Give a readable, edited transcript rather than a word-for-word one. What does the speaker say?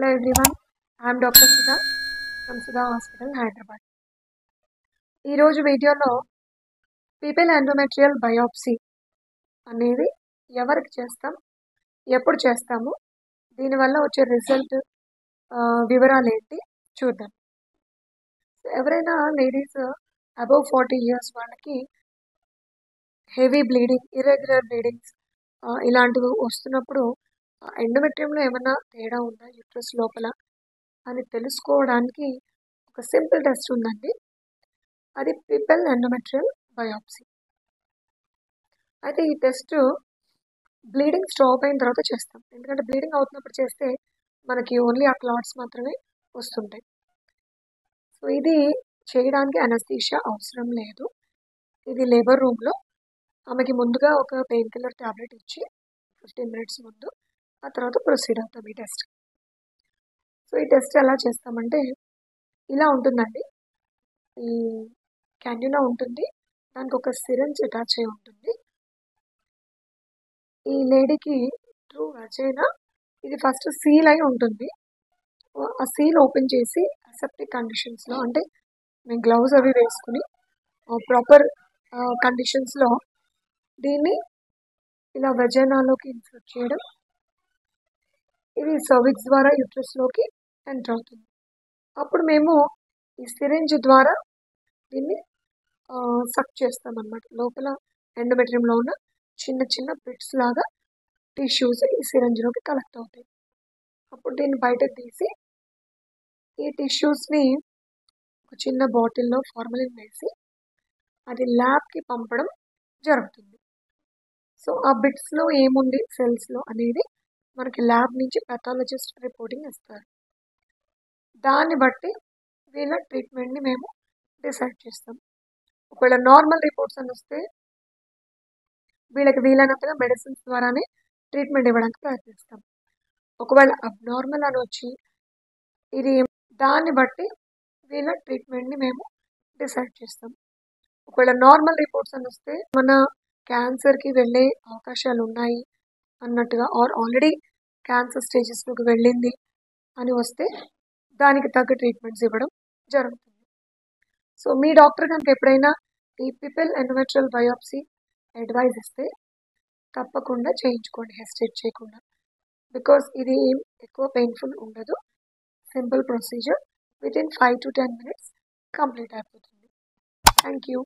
Hello everyone, I am Dr. Sudha from Sudha Hospital, Hyderabad. ఈ రోజు వీడియోలో పీపిల్ endometrial biopsy అనేది ఎవరికి చేస్తాం, ఎప్పుడు చేస్తాము, దీనివల్ల వచ్చే రిజల్ట్ వివరాలు ఏంటి చూద్దాం. ఎవరైనా లేడీస్ అబవ్ 40 years వాళ్ళకి హెవీ బ్లీడింగ్, ఇర్రెగ్యులర్ బ్లీడింగ్స్ ఇలాంటివి వస్తున్నప్పుడు ఎండోమెట్రియంలో ఏమైనా తేడా ఉందా యూట్రస్ లోపల అని తెలుసుకోవడానికి ఒక సింపుల్ టెస్ట్ ఉందండి. అది పీపిల్ ఎండోమెట్రియల్ బయాప్సీ. అయితే ఈ టెస్ట్ బ్లీడింగ్ స్టాప్ అయిన తర్వాత చేస్తాం. ఎందుకంటే బ్లీడింగ్ అవుతున్నప్పుడు చేస్తే మనకి ఓన్లీ ఆ క్లాట్స్ మాత్రమే వస్తుంటాయి. సో ఇది చేయడానికి అనస్థీషియా అవసరం లేదు. ఇది లేబర్ రూమ్లో ఆమెకి ముందుగా ఒక పెయిన్ కిల్లర్ ట్యాబ్లెట్ ఇచ్చి 15 minutes ముందు, ఆ తర్వాత ప్రొసీడ్ అవుతాం ఈ టెస్ట్. సో ఈ టెస్ట్ ఎలా చేస్తామంటే ఇలా ఉంటుందండి. ఈ క్యాన్యులా ఉంటుంది, దానికి ఒక సిరంజ్ అటాచ్ అయి ఉంటుంది. ఈ లేడీకి ట్రూ వజైనా ఇది ఫస్ట్ సీల్ అయి ఉంటుంది. ఆ సీల్ ఓపెన్ చేసి అసెప్టిక్ కండిషన్స్లో, అంటే మేము గ్లౌజ్ అవి వేసుకుని ప్రాపర్ కండిషన్స్లో దీన్ని ఇలా వజైనాలోకి ఇన్సర్ట్ చేయడం, ఇది సర్విక్స్ ద్వారా యూట్రస్లోకి ఎంటర్ అవుతుంది. అప్పుడు మేము ఈ సిరింజ్ ద్వారా దీన్ని సక్ చేస్తాం అన్నమాట. లోపల ఎండోమెట్రియంలో ఉన్న చిన్న చిన్న బిట్స్ లాగా టిష్యూస్ ఈ సిరంజ్లోకి కలెక్ట్ అవుతాయి. అప్పుడు దీన్ని బయటకు తీసి ఈ టిష్యూస్ని ఒక చిన్న బాటిల్లో ఫార్మలిన్ వేసి అది ల్యాబ్కి పంపడం జరుగుతుంది. సో ఆ బిట్స్లో ఏముంది సెల్స్లో అనేది మనకి ల్యాబ్ నుంచి పెథాలజిస్ట్ రిపోర్టింగ్ ఇస్తారు. దాన్ని బట్టి వీళ్ళ ట్రీట్మెంట్ని మేము డిసైడ్ చేస్తాం. ఒకవేళ నార్మల్ రిపోర్ట్స్ అని వస్తే వీళ్ళకి వీలైనంతగా మెడిసిన్స్ ద్వారానే ట్రీట్మెంట్ ఇవ్వడానికి ప్రయత్నిస్తాం. ఒకవేళ అబ్నార్మల్ అని వచ్చి ఇది దాన్ని బట్టి వీళ్ళ ట్రీట్మెంట్ని మేము డిసైడ్ చేస్తాం. ఒకవేళ నార్మల్ రిపోర్ట్స్ అని వస్తే మన క్యాన్సర్కి వెళ్ళే అవకాశాలు ఉన్నాయి అన్నట్టుగా, ఆర్ ఆల్రెడీ క్యాన్సర్ స్టేజెస్లోకి వెళ్ళింది అని వస్తే దానికి తగ్గ ట్రీట్మెంట్స్ ఇవ్వడం జరుగుతుంది. సో మీ డాక్టర్ కనుక ఎప్పుడైనా ఈ పీపిల్ ఎండోమెట్రియల్ బయాప్సీ అడ్వైజ్ ఇస్తే తప్పకుండా చేయించుకోండి, హెసిటేట్ చేయకుండా. బికాస్ ఇది ఏం ఎక్కువ పెయిన్ఫుల్ ఉండదు, simple procedure, within 5 to 10 minutes complete అయిపోతుంది. Thank you.